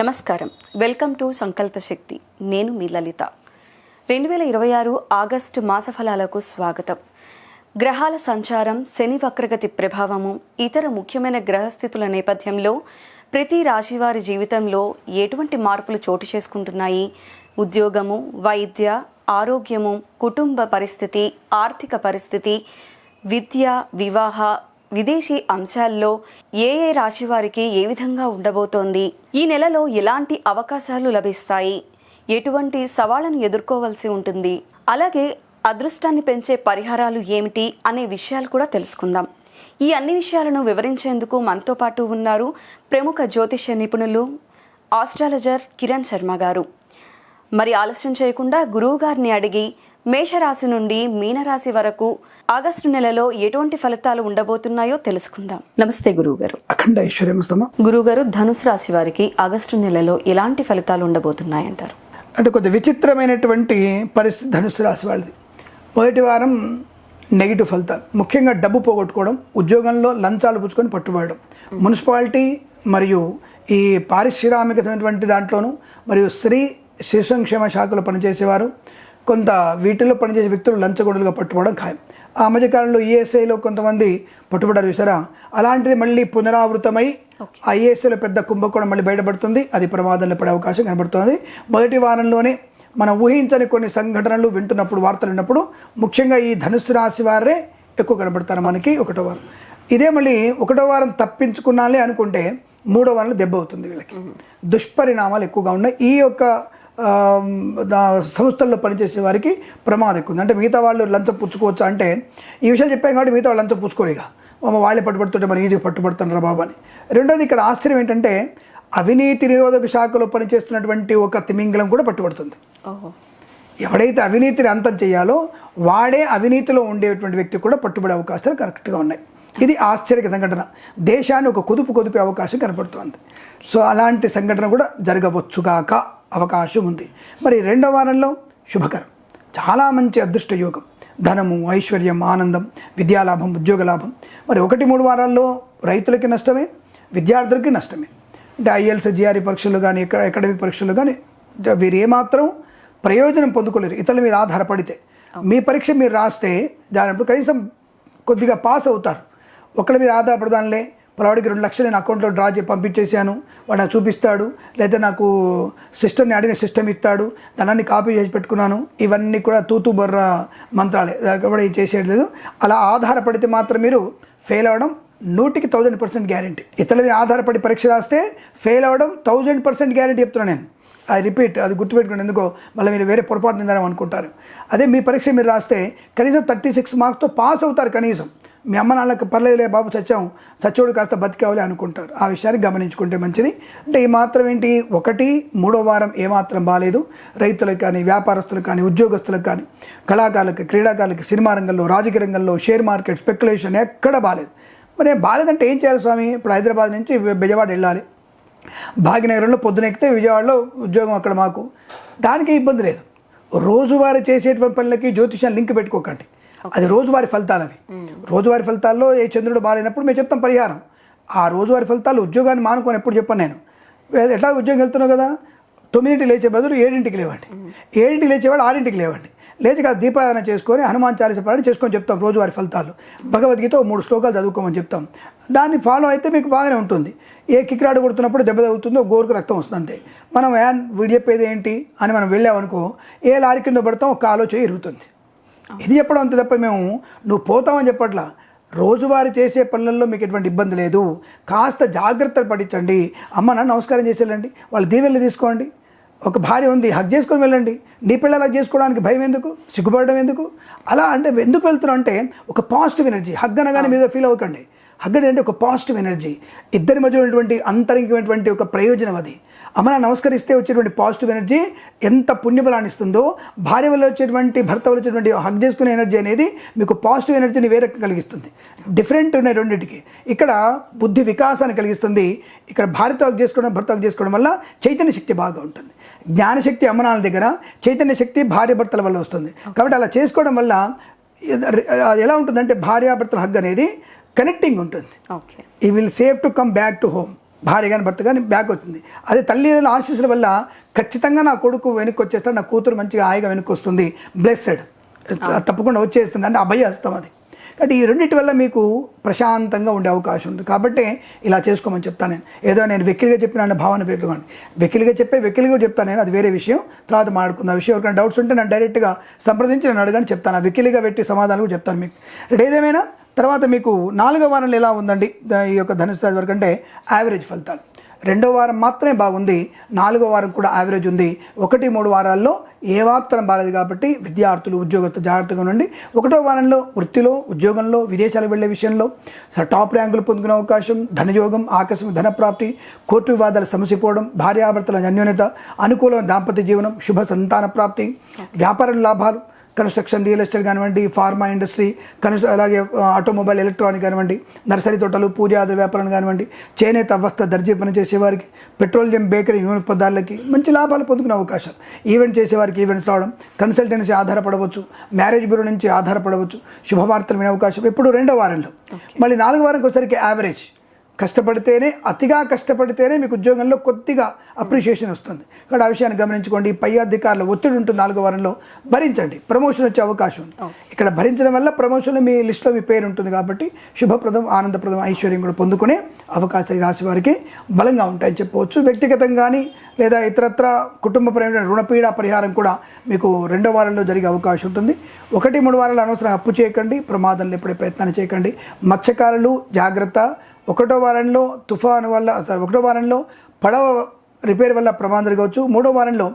నమస్కారం. Welcome to సంకల్ప శక్తి. నేను మీ లలిత. 2026 ఆగస్టు మాసఫలాలకు స్వాగతం. గ్రహాల సంచారం, శని వక్రగతి ప్రభావము, ఇతర ముఖ్యమైన గ్రహస్థితుల నేపథ్యంలో ప్రతి రాశివారి జీవితంలో ఎటువంటి మార్పులు చోటు చేసుకుంటున్నాయి? ఉద్యోగము, వైద్య, ఆరోగ్యము, కుటుంబ పరిస్థితి, ఆర్థిక పరిస్థితి, విద్య, వివాహ, విదేశీ అంశాల్లో ఏ రాశి వారికి ఏ విధంగా ఉండబోతోంది? ఈ నెలలో ఎలాంటి అవకాశాలు లభిస్తాయి? ఎటువంటి సవాళ్లను ఎదుర్కోవాల్సి ఉంటుంది? అలాగే అదృష్టాన్ని పెంచే పరిహారాలు ఏమిటి అనే విషయాలు కూడా తెలుసుకుందాం. ఈ అన్ని విషయాలను వివరించేందుకు మనతో పాటు ఉన్నారు ప్రముఖ జ్యోతిష్య నిపుణులు ఆస్ట్రాలజర్ కిరణ్ శర్మ గారు. మరి ఆలస్యం చేయకుండా గురువు గారిని అడిగి మేషరాశి నుండి మీనరాశి వరకు ఆగస్టు నెలలో ఎటువంటి ఫలితాలు ఉండబోతున్నాయో తెలుసుకుందాం. నమస్తే గురువు గారు. అఖండ ఐశ్వర్యమస్తమా. గురువు గారు, ధనుసు రాశి వారికి ఆగస్టు నెలలో ఎలాంటి ఫలితాలు ఉండబోతున్నాయంటారు? అంటే కొద్ది విచిత్రమైనటువంటి పరిస్థితి ధనుసు రాశి వాళ్ళది. మొదటి వారం నెగిటివ్ ఫలితాలు, ముఖ్యంగా డబ్బు పోగొట్టుకోవడం, ఉద్యోగంలో లంచాలు పుచ్చుకొని పట్టుబడడం, మున్సిపాలిటీ మరియు ఈ పారిశ్రామికమైనటువంటి దాంట్లోనూ మరియు శిశు సంక్షేమ శాఖలో పనిచేసేవారు, కొంత వీటిల్లో పనిచేసే వ్యక్తులు లంచగొండలుగా పట్టుబడడం ఖాయం. ఆ మధ్యకాలంలో ఈఎస్ఐలో కొంతమంది పట్టుబడారు చూసారా, అలాంటిది మళ్ళీ పునరావృతమై ఆ ఈఎస్ఐలో పెద్ద కుంభకోణం మళ్ళీ బయటపడుతుంది. అది ప్రమాదంలో పడే అవకాశం కనబడుతుంది. మొదటి వారంలోనే మనం ఊహించని కొన్ని సంఘటనలు వింటున్నప్పుడు, వార్తలు విన్నప్పుడు ముఖ్యంగా ఈ ధనుసు రాశి వారే ఎక్కువ కనబడతారు మనకి ఒకటో వారం. ఇదే మళ్ళీ ఒకటో వారం తప్పించుకున్నాలే అనుకుంటే మూడో వారంలో దెబ్బ అవుతుంది. వీళ్ళకి దుష్పరిణామాలు ఎక్కువగా ఉన్నాయి. ఈ యొక్క సంస్థల్లో పనిచేసే వారికి ప్రమాదం ఎక్కువ ఉంది. అంటే మిగతా వాళ్ళు లంచం పుచ్చుకోవచ్చు అంటే ఈ విషయాలు చెప్పాం కాబట్టి మిగతా వాళ్ళు లంచం పుచ్చుకోరు. ఇక వాళ్ళే పట్టుబడుతుంటే మనం ఈజీగా పట్టుబడుతున్నారు బాబు అని. రెండోది ఇక్కడ ఆశ్చర్యం ఏంటంటే అవినీతి నిరోధక శాఖలో పనిచేస్తున్నటువంటి ఒక తిమింగలం కూడా పట్టుబడుతుంది. ఎవడైతే అవినీతిని అంతం చేయాలో వాడే అవినీతిలో ఉండేటువంటి వ్యక్తి కూడా పట్టుబడే అవకాశాలు కరెక్ట్గా ఉన్నాయి. ఇది ఆశ్చర్యక సంఘటన. దేశాన్ని ఒక కుదిపే అవకాశం కనపడుతుంది. సో అలాంటి సంఘటన కూడా జరగవచ్చుగాక అవకాశం ఉంది. మరి రెండో వారంలో శుభకరం, చాలా మంచి అదృష్ట యోగం, ధనము, ఐశ్వర్యం, ఆనందం, విద్యాలాభం, ఉద్యోగ లాభం. మరి 1-3 వారాల్లో రైతులకి నష్టమే, విద్యార్థులకి నష్టమే. అంటే ఐఎల్స్, జిఆర్ఈ పరీక్షలు కానీ, అకాడమిక్ పరీక్షలు కానీ వీరు ఏమాత్రం ప్రయోజనం పొందుకోలేరు ఇతరుల మీద ఆధారపడితే. మీ పరీక్ష మీరు రాస్తే దానిప్పుడు కనీసం కొద్దిగా పాస్ అవుతారు. ఒకళ్ళ మీద ఆధారపడదానిలే, పొలవాడికి 2 లక్షలు నేను అకౌంట్లో డ్రా చేసి పంపించేసాను, వాడు నాకు చూపిస్తాడు, లేదా నాకు సిస్టమ్ని అడిగిన సిస్టమ్ ఇస్తాడు, దాన్ని కాపీ చేసి పెట్టుకున్నాను, ఇవన్నీ కూడా తూతూ బొర్ర మంత్రాలే, దానికి కూడా ఏం చేసేది లేదు. అలా ఆధారపడితే మాత్రం మీరు ఫెయిల్ అవ్వడం 100% గ్యారంటీ. ఇతరుల మీద ఆధారపడి పరీక్ష రాస్తే ఫెయిల్ అవ్వడం 1000% గ్యారంటీ చెప్తున్నాను నేను. అది రిపీట్, అది గుర్తుపెట్టుకోండి. ఎందుకో మళ్ళీ మీరు వేరే పొరపాటు నిందారని అనుకుంటారు. అదే మీ పరీక్ష మీరు రాస్తే కనీసం 36 మార్క్స్తో పాస్ అవుతారు. కనీసం మీ అమ్మ నాన్నలకు పర్లేదులే బాబు, చచ్చోడు కాస్త బతికావాలి అనుకుంటారు. ఆ విషయాన్ని గమనించుకుంటే మంచిది. అంటే ఈ మాత్రం ఏంటి, 1-3వ వారం ఏమాత్రం బాగాలేదు. రైతులకు కానీ, వ్యాపారస్తులకు కానీ, ఉద్యోగస్తులకు కానీ, కళాకారులకు, క్రీడాకారులకు, సినిమా రంగంలో, రాజకీయ రంగంలో, షేర్ మార్కెట్, స్పెక్యులేషన్ ఎక్కడ బాగాలేదు. మరి బాగాలేదంటే ఏం చేయాలి స్వామి? ఇప్పుడు హైదరాబాద్ నుంచి బెజవాడ వెళ్ళాలి, భాగ్యనగరంలో పొద్దున ఎక్కితే విజయవాడలో ఉద్యోగం అక్కడ మాకు, దానికి ఇబ్బంది లేదు. రోజువారీ చేసేటువంటి పనులకి జ్యోతిషాన్ని లింక్ పెట్టుకోకండి. అది రోజువారి ఫలితాలు. అవి రోజువారి ఫలితాల్లో ఏ చంద్రుడు బాగాలేనప్పుడు మేము చెప్తాం పరిహారం. ఆ రోజువారి ఫలితాలు ఉద్యోగాన్ని మానుకొని ఎప్పుడు చెప్పాను నేను. ఎట్లా ఉద్యోగం వెళ్తున్నావు కదా, 9ంటికి లేచే బదులు 7ంటికి లేవండి, 7ంటికి లేచేవాళ్ళు 6ంటికి లేవండి, లేచి కదా దీపారాధన చేసుకొని హనుమాన్ చాలీసా పారాయణ చేసుకొని చెప్తాం. రోజువారి ఫలితాలు భగవద్గీత 3 శ్లోకాలు చదువుకోమని చెప్తాం. దాన్ని ఫాలో అయితే మీకు బాగానే ఉంటుంది. ఏ కిక్రాడు కొడుతున్నప్పుడు దెబ్బ తగ్గుతుందో గోరుకు రక్తం వస్తుంది అంతే. మనం వీడు చెప్పేది ఏంటి అని మనం వెళ్ళామనుకో, ఏ లారీ కింద పడతాం, ఒక ఆలోచన ఇరుగుతుంది. ఇది చెప్పడం అంతే తప్ప మేము నువ్వు పోతామని చెప్పట్లా. రోజువారీ చేసే పనులలో మీకు ఎటువంటి ఇబ్బంది లేదు. కాస్త జాగ్రత్తలు పడించండి. అమ్మ నాన్న నమస్కారం చేసి వెళ్ళండి, వాళ్ళ దీవెనలు తీసుకోండి. ఒక భార్య ఉంది, హగ్ చేసుకొని వెళ్ళండి. నీ పిల్లలు హగ్ చేసుకోవడానికి భయం ఎందుకు, సిగ్గుపడడం ఎందుకు? అలా అంటే ఎందుకు వెళ్తున్నాం అంటే ఒక పాజిటివ్ ఎనర్జీ. హగ్ అనగానే మీరు ఫీల్ అవ్వకండి. హగ్ అంటే ఒక పాజిటివ్ ఎనర్జీ, ఇద్దరి మధ్యలో ఉన్నటువంటి అంతరింగినటువంటి ఒక ప్రయోజనం అది. అమ్మ నమస్కరిస్తే వచ్చేటువంటి పాజిటివ్ ఎనర్జీ ఎంత పుణ్యబలాన్ని ఇస్తుందో, భార్య వల్ల వచ్చేటువంటి, భర్త వల్ల వచ్చేటువంటి హగ్ చేసుకునే ఎనర్జీ అనేది మీకు పాజిటివ్ ఎనర్జీని వేరే కలిగిస్తుంది. డిఫరెంట్ ఉన్నాయి రెండింటికి. ఇక్కడ బుద్ధి వికాసాన్ని కలిగిస్తుంది, ఇక్కడ భార్యతో హగ్ చేసుకోవడం, భర్త హగ్ చేసుకోవడం వల్ల చైతన్య శక్తి బాగా ఉంటుంది. జ్ఞానశక్తి అమ్మనాల దగ్గర, చైతన్య శక్తి భార్య భర్తల వల్ల వస్తుంది. కాబట్టి అలా చేసుకోవడం వల్ల ఎలా ఉంటుందంటే భార్యాభర్తల హగ్ అనేది కనెక్టింగ్ ఉంటుంది. ఈ will save to come back to home. భార్య కానీ భర్త కానీ బ్యాక్ వచ్చింది. అదే తల్లిదండ్రుల ఆశీస్సుల వల్ల ఖచ్చితంగా నా కొడుకు వెనక్కి వచ్చేస్తాడు, నా కూతురు మంచిగా హాయిగా వెనక్కి వస్తుంది, బ్లెస్సెడ్ తప్పకుండా వచ్చేస్తుంది అంటే అభయహస్తం అది. కాబట్టి ఈ రెండింటి వల్ల మీకు ప్రశాంతంగా ఉండే అవకాశం ఉంది. కాబట్టి ఇలా చేసుకోమని చెప్తాను నేను. ఏదో నేను వెకిలిగా చెప్పిన అన్న భావన పెట్టుకోండి, వెకిలిగా వెకిలిగా చెప్తాను నేను, అది వేరే విషయం, తర్వాత మాట్లాడుకుందాం. ఆ విషయం ఎవరికైనా డౌట్స్ ఉంటే నన్ను డైరెక్ట్గా సంప్రదించి నేను అడగని చెప్తాను. ఆ వెకిలిగా పెట్టి సమాధానం కూడా చెప్తాను మీకు. ఏదేమైనా తర్వాత మీకు 4వ వారంలో ఎలా ఉందండి ఈ యొక్క ధనుసు రాశి వరకు అంటే యావరేజ్ ఫలితాలు. 2వ వారం మాత్రమే బాగుంది, 4వ వారం కూడా యావరేజ్ ఉంది. 1-3 వారాల్లో ఏమాత్రం బాలేదు. కాబట్టి విద్యార్థులు ఉద్యోగస్తులు జాగ్రత్తగా ఉండండి. 1వ వారంలో వృత్తిలో, ఉద్యోగంలో, విదేశాలకు వెళ్ళే విషయంలో టాప్ ర్యాంకులు పొందుకునే అవకాశం, ధనయోగం, ఆకస్మిక ధనప్రాప్తి, కోర్టు వివాదాలు సమసిపోవడం, భార్యాభర్తల అన్యోన్యత, అనుకూలమైన దాంపత్య జీవనం, శుభ సంతాన ప్రాప్తి, వ్యాపార లాభాలు, కన్స్ట్రక్షన్, రియల్ ఎస్టేట్ కానివ్వండి, ఫార్మా ఇండస్ట్రీ, అలాగే ఆటోమొబైల్, ఎలక్ట్రానిక్ కానివ్వండి, నర్సరీ తోటలు, పూజాది వ్యాపారం కానివ్వండి, చేనేత వస్త్ర దర్జీ పని చేసేవారికి, పెట్రోలియం, బేకరీ, నూనె పదార్థాలకి మంచి లాభాలు పొందుకునే అవకాశం. ఈవెంట్ చేసేవారికి ఈవెంట్స్ రావడం, కన్సల్టెన్సీ ఆధారపడవచ్చు, మ్యారేజ్ బ్యూరో నుంచి ఆధారపడవచ్చు, శుభవార్తలు వినే అవకాశం ఎప్పుడు 2వ వారంలో. మళ్ళీ 4వ వారంకి వచ్చరికి యావరేజ్. కష్టపడితేనే, అతిగా కష్టపడితేనే మీకు ఉద్యోగంలో కొద్దిగా అప్రిషియేషన్ వస్తుంది. కాబట్టి ఆ విషయాన్ని గమనించుకోండి. పై అధికారుల ఒత్తిడి ఉంటుంది 4వ వారంలో, భరించండి, ప్రమోషన్ వచ్చే అవకాశం ఉంది. ఇక్కడ భరించడం వల్ల ప్రమోషన్లో మీ లిస్టులో మీ పేరు ఉంటుంది. కాబట్టి శుభప్రదం, ఆనందప్రదం, ఐశ్వర్యం కూడా పొందుకునే అవకాశాలు ఈ రాశి వారికి బలంగా ఉంటాయని చెప్పవచ్చు. వ్యక్తిగతంగా కానీ లేదా ఇతరత్ర కుటుంబపరమైన రుణపీడ పరిహారం కూడా మీకు 2వ వారంలో జరిగే అవకాశం ఉంటుంది. 1-3 వారాలు అనవసరం అప్పు చేయకండి, ప్రమాదంలో ఎప్పుడే ప్రయత్నాన్ని చేయకండి. మత్స్యకారులు జాగ్రత్త. 1వ వారంలో తుఫాను వల్ల, 1వ వారంలో పడవ రిపేర్ వల్ల ప్రమాదాలు కావచ్చు. 3వ వారంలో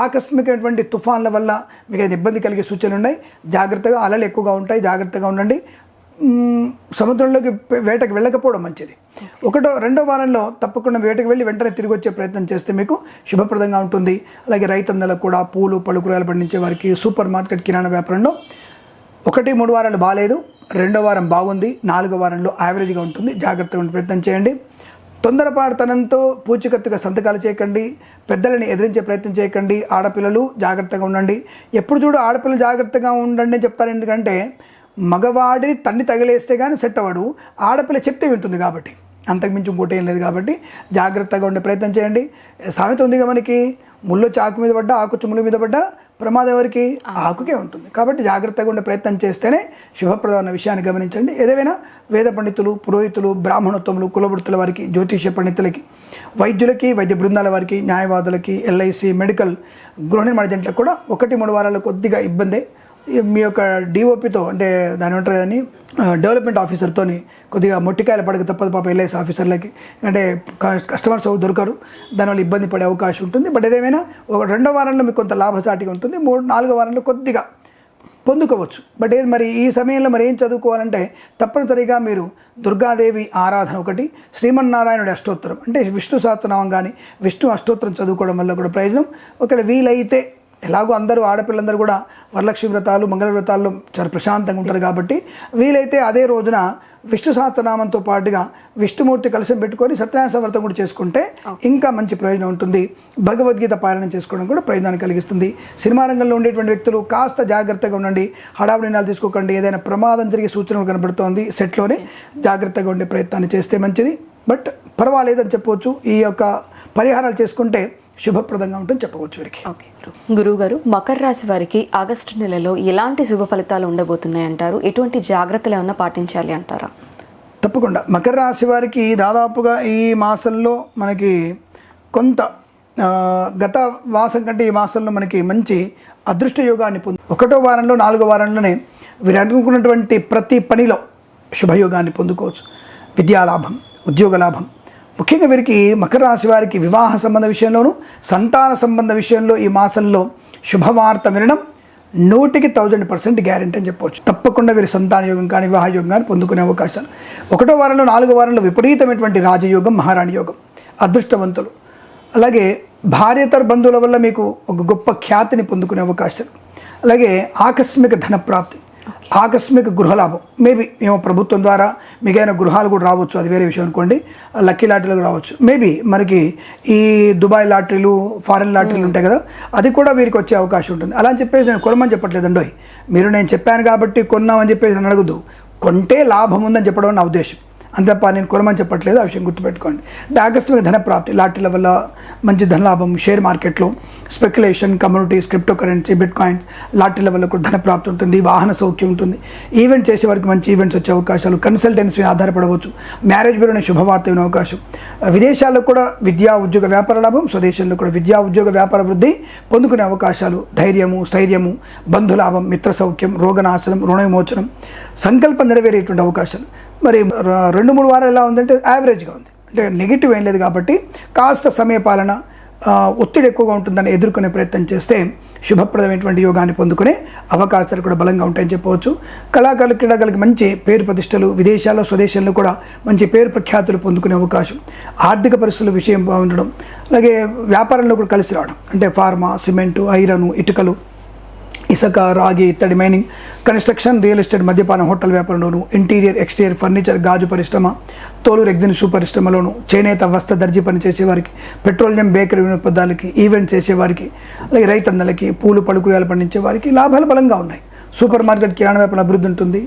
ఆకస్మికమైనటువంటి తుఫాన్ల వల్ల మీకు ఏదైనా ఇబ్బంది కలిగే సూచనలు ఉన్నాయి. జాగ్రత్తగా, అలలు ఎక్కువగా ఉంటాయి, జాగ్రత్తగా ఉండండి. సముద్రంలోకి వేటకు వెళ్ళకపోవడం మంచిది. 2వ వారంలో తప్పకుండా వేటకు వెళ్ళి వెంటనే తిరిగి వచ్చే ప్రయత్నం చేస్తే మీకు శుభప్రదంగా ఉంటుంది. అలాగే రైతన్నలకు కూడా పూలు, పళ్ళు, కూరగాయలు పండించే వారికి, సూపర్ మార్కెట్, కిరాణా వ్యాపారంలో 1-3 వారాలు బాగాలేదు, 2వ వారం బాగుంది, 4వ వారంలో యావరేజ్గా ఉంటుంది. జాగ్రత్తగా ఉండే ప్రయత్నం చేయండి. తొందరపాటుతనంతో పూచికత్తుగా సంతకాలు చేయకండి, పెద్దలని ఎదిరించే ప్రయత్నం చేయకండి. ఆడపిల్లలు జాగ్రత్తగా ఉండండి. ఎప్పుడు చూడు ఆడపిల్లలు జాగ్రత్తగా ఉండండి అని చెప్తారు. ఎందుకంటే మగవాడిని తన్ని తగిలేస్తే కానీ సెట్ అవ్వడు, ఆడపిల్ల చెప్తే వింటుంది. కాబట్టి అంతకుమించి ఇంకోటి ఏం లేదు. కాబట్టి జాగ్రత్తగా ఉండే ప్రయత్నం చేయండి. సామెత ఉందిగా మనకి, ముళ్ళు ఆకు మీద పడ్డా, ఆకు ముళ్ళు మీద పడ్డా ప్రమాదం ఎవరికి? ఆకుకే ఉంటుంది. కాబట్టి జాగ్రత్తగా ఉండే ప్రయత్నం చేస్తేనే శుభప్రదమైన విషయాన్ని గమనించండి. ఏదేమైనా వేద పండితులు, పురోహితులు, బ్రాహ్మణోత్తములు, కులవృత్తుల వారికి, జ్యోతిష్య పండితులకి, వైద్యులకి, వైద్య బృందాల వారికి, న్యాయవాదులకి, ఎల్ఐసి, మెడికల్, గృహ నిర్మాణ జంటలకు కూడా 1-3 వారాలు కొద్దిగా ఇబ్బందే. మీ యొక్క డిఓపితో అంటే దాని ఏమంటారు అని డెవలప్మెంట్ ఆఫీసర్తో కొద్దిగా మొట్టికాయలు పడక తప్పదు పాప ఎల్ఐసి ఆఫీసర్లకి. అంటే కస్టమర్స్ దొరకరు, దానివల్ల ఇబ్బంది పడే అవకాశం ఉంటుంది. బట్ ఏదేమైనా 2వ వారంలో మీకు కొంత లాభసాటిగా ఉంటుంది. 3-4వ వారంలో కొద్దిగా పొందుకోవచ్చు. బట్ మరి ఈ సమయంలో మరి ఏం చదువుకోవాలంటే తప్పనిసరిగా మీరు దుర్గాదేవి ఆరాధన ఒకటి, శ్రీమన్నారాయణుడి అష్టోత్తరం అంటే విష్ణు సహస్రనామం కానీ విష్ణు అష్టోత్తరం చదువుకోవడం వల్ల కూడా ప్రయోజనం. ఒకవేళ వీలైతే, ఎలాగో అందరూ ఆడపిల్లందరూ కూడా వరలక్ష్మి వ్రతాలు, మంగళ వ్రతాల్లో చాలా ప్రశాంతంగా ఉంటారు. కాబట్టి వీలైతే అదే రోజున విష్ణు సహస్రనామంతో పాటుగా విష్ణుమూర్తి కలశం పెట్టుకొని సత్యనారాయణ వ్రతం కూడా చేసుకుంటే ఇంకా మంచి ప్రయోజనం ఉంటుంది. భగవద్గీత పారాయణం చేసుకోవడం కూడా ప్రయోజనాన్ని కలిగిస్తుంది. సినిమా రంగంలో ఉండేటువంటి వ్యక్తులు కాస్త జాగ్రత్తగా ఉండండి, హడావుడి నిర్ణయాలు తీసుకోకండి. ఏదైనా ప్రమాదం జరిగే సూచనలు కనబడుతోంది సెట్లోనే, జాగ్రత్తగా ఉండే ప్రయత్నాన్ని చేస్తే మంచిది. బట్ పర్వాలేదని చెప్పవచ్చు. ఈ యొక్క పరిహారాలు చేసుకుంటే శుభప్రదంగా ఉంటుంది చెప్పవచ్చు వీరికి. ఓకే గురువు గారు, మకర రాశి వారికి ఆగస్టు నెలలో ఎలాంటి శుభ ఫలితాలు ఉండబోతున్నాయి అంటారు? ఎటువంటి జాగ్రత్తలు ఏమన్నా పాటించాలి అంటారా? తప్పకుండా మకర రాశి వారికి దాదాపుగా ఈ మాసంలో మనకి కొంత గత మాసం కంటే ఈ మాసంలో మనకి మంచి అదృష్ట యోగాన్ని పొంది 1వ వారంలో 4వ వారంలోనే వీరు అనుకున్నటువంటి ప్రతి పనిలో శుభయోగాన్ని పొందుకోవచ్చు. విద్యాలాభం, ఉద్యోగ లాభం. ముఖ్యంగా వీరికి మకర రాశి వారికి వివాహ సంబంధ విషయంలోనూ, సంతాన సంబంధ విషయంలో ఈ మాసంలో శుభవార్త వినడం 100% గ్యారెంటీ అని చెప్పవచ్చు. తప్పకుండా వీరి సంతాన యోగం కానీ వివాహ యోగం కానీ పొందుకునే అవకాశాలు. 1వ వారంలో 4వ వారంలో విపరీతమైనటువంటి రాజయోగం, మహారాణి యోగం, అదృష్టవంతులు. అలాగే భార్యేతర బంధువుల వల్ల మీకు ఒక గొప్ప ఖ్యాతిని పొందుకునే అవకాశాలు. అలాగే ఆకస్మిక ధన ప్రాప్తి, ఆకస్మిక గృహలాభం. మేబీ ఏమో ప్రభుత్వం ద్వారా మిగైన గృహాలు కూడా రావచ్చు, అది వేరే విషయం అనుకోండి. లక్కీ లాటరీలు రావచ్చు. మేబీ మనకి ఈ దుబాయ్ లాటరీలు, ఫారెన్ లాటరీలు ఉంటాయి కదా, అది కూడా వీరికి వచ్చే అవకాశం ఉంటుంది. అలా అని చెప్పేసి నేను కొనమని చెప్పట్లేదండి. మీరు నేను చెప్పాను కాబట్టి కొన్నామని చెప్పేసి నన్ను అడగదు. కొంటే లాభం ఉందని చెప్పడం నా ఉద్దేశం. అంత తప్ప నేను కొనమని చెప్పట్లేదు, ఆ విషయం గుర్తుపెట్టుకోండి. అంటే ఆకస్మిక ధన ప్రాప్తి, లాటరీల వల్ల మంచి ధనలాభం, షేర్ మార్కెట్లో speculation, communities, crypto currency, bitcoin, లాటరీల వల్ల కూడా ధన ప్రాప్తి ఉంటుంది, వాహన సౌఖ్యం ఉంటుంది, ఈవెంట్ చేసే వారికి మంచి ఈవెంట్స్ వచ్చే అవకాశాలు, కన్సల్టెన్సీ ఆధారపడవచ్చు, మ్యారేజ్ బ్యూరోని శుభవార్త వినే అవకాశం, విదేశాల్లో కూడా విద్యా ఉద్యోగ వ్యాపార లాభం, స్వదేశంలో కూడా విద్యా ఉద్యోగ వ్యాపార వృద్ధి పొందుకునే అవకాశాలు, ధైర్యము, స్థైర్యము, బంధులాభం, మిత్ర సౌఖ్యం, రోగనాశనం, రుణ విమోచనం, సంకల్పం నెరవేరేటువంటి అవకాశాలు. మరి 2-3 వారాలు ఎలా ఉందంటే యావరేజ్గా ఉంది, అంటే నెగిటివ్ ఏం లేదు. కాబట్టి కాస్త సమయపాలన, ఒత్తిడి ఎక్కువగా ఉంటుందని ఎదుర్కొనే ప్రయత్నం చేస్తే శుభప్రదమైనటువంటి యోగాన్ని పొందుకునే అవకాశాలు కూడా బలంగా ఉంటాయని చెప్పవచ్చు. కళాకారులు, క్రీడాకారులకు మంచి పేరు ప్రతిష్టలు, విదేశాల్లో స్వదేశంలో కూడా మంచి పేరు ప్రఖ్యాతులు పొందుకునే అవకాశం, ఆర్థిక పరిస్థితుల విషయం బాగుండడం, అలాగే వ్యాపారంలో కూడా కలిసి రావడం, అంటే ఫార్మా, సిమెంటు, ఐరన్, ఇటుకలు, ఇసుక, రాగి, ఇత్తడి, మైనింగ్, కన్స్ట్రక్షన్, రియల్ ఎస్టేట్, మద్యపానం, హోటల్ వ్యాపారంలోను, ఇంటీరియర్, ఎక్స్టీరియర్, ఫర్నిచర్, గాజు పరిశ్రమ, తోలు, రెగ్జిన్ షూ పరిశ్రమలోను, చేనేత, వస్త్ర, దర్జీ పని చేసేవారికి, పెట్రోలియం, బేకరీ వినోదాలకి, ఈవెంట్స్ చేసేవారికి, అలాగే రైతన్నలకి, పూలు, పలుకురాలు పండించే వారికి లాభాలు బలంగా ఉన్నాయి. సూపర్ మార్కెట్, కిరాణా వ్యాపారం అభివృద్ధి ఉంటుంది.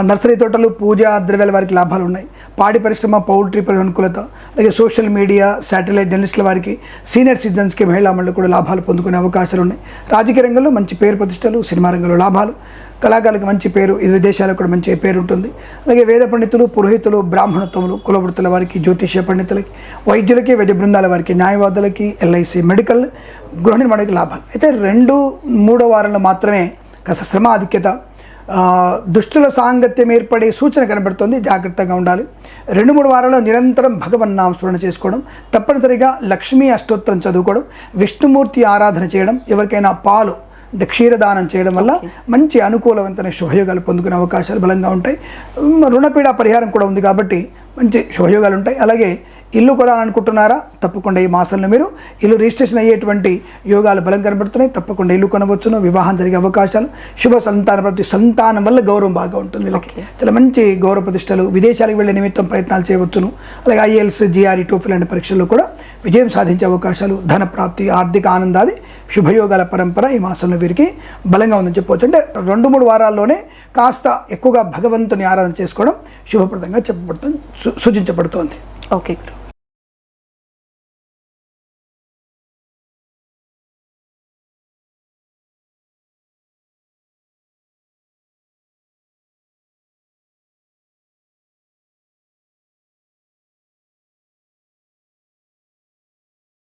నర్సరీ తోటలు, పూజా ద్రవ్యాల వారికి లాభాలు ఉన్నాయి. పాడి పరిశ్రమ, పౌల్ట్రీ పరి అనుకూలత, అలాగే సోషల్ మీడియా, శాటిలైట్ జర్నలిస్టుల వారికి, సీనియర్ సిటిజన్స్కి, మహిళా మండలి కూడా లాభాలు పొందుకునే అవకాశాలు ఉన్నాయి. రాజకీయ రంగంలో మంచి పేరు ప్రతిష్టలు, సినిమా రంగంలో లాభాలు, కళాకారులకు మంచి పేరు, ఇది విదేశాలకు కూడా మంచి పేరు ఉంటుంది. అలాగే వేద పండితులు, పురోహితులు, బ్రాహ్మణత్వములు, కులవృత్తుల వారికి, జ్యోతిష్య పండితులకి, వైద్యులకి, వైద్య బృందాల వారికి, న్యాయవాదులకి, ఎల్ఐసి, మెడికల్, గృహ నిర్మాణానికి లాభాలు. అయితే 2-3 వారంలో మాత్రమే కాస్త శ్రమ ఆధిక్యత, దుష్టుల సాంగత్యం ఏర్పడే సూచన కనబడుతుంది, జాగ్రత్తగా ఉండాలి. 2-3 వారాల్లో నిరంతరం భగవన్నామస్మరణ చేసుకోవడం, తప్పనిసరిగా లక్ష్మీ అష్టోత్తరం చదువుకోవడం, విష్ణుమూర్తి ఆరాధన చేయడం, ఎవరికైనా పాలు అంటే క్షీరదానం చేయడం వల్ల మంచి అనుకూలవంతమైన శుభయోగాలు పొందుకునే అవకాశాలు బలంగా ఉంటాయి. రుణపీడ పరిహారం కూడా ఉంది కాబట్టి మంచి శుభయోగాలు ఉంటాయి. అలాగే ఇల్లు కొనాలనుకుంటున్నారా? తప్పకుండా ఈ మాసంలో మీరు ఇల్లు రిజిస్ట్రేషన్ అయ్యేటువంటి యోగాలు బలం కనబడుతున్నాయి. తప్పకుండా ఇల్లు కొనవచ్చును, వివాహం జరిగే అవకాశాలు, శుభ సంతాన ప్రాప్తి, సంతానం వల్ల గౌరవం బాగా ఉంటుంది. వీళ్ళకి చాలా మంచి గౌరవ ప్రతిష్టలు, విదేశాలకు వెళ్ళే నిమిత్తం ప్రయత్నాలు చేయవచ్చును. అలాగే IELTS, GRE, TOEFL లాంటి పరీక్షల్లో కూడా విజయం సాధించే అవకాశాలు, ధన ప్రాప్తి, ఆర్థిక ఆనందాది శుభయోగాల పరంపర ఈ మాసంలో వీరికి బలంగా ఉందని చెప్పవచ్చు. అంటే 2-3 వారాల్లోనే కాస్త ఎక్కువగా భగవంతుని ఆరాధన చేసుకోవడం శుభప్రదంగా చెప్పబడుతుంది, సూచించబడుతోంది. ఓకే గురు.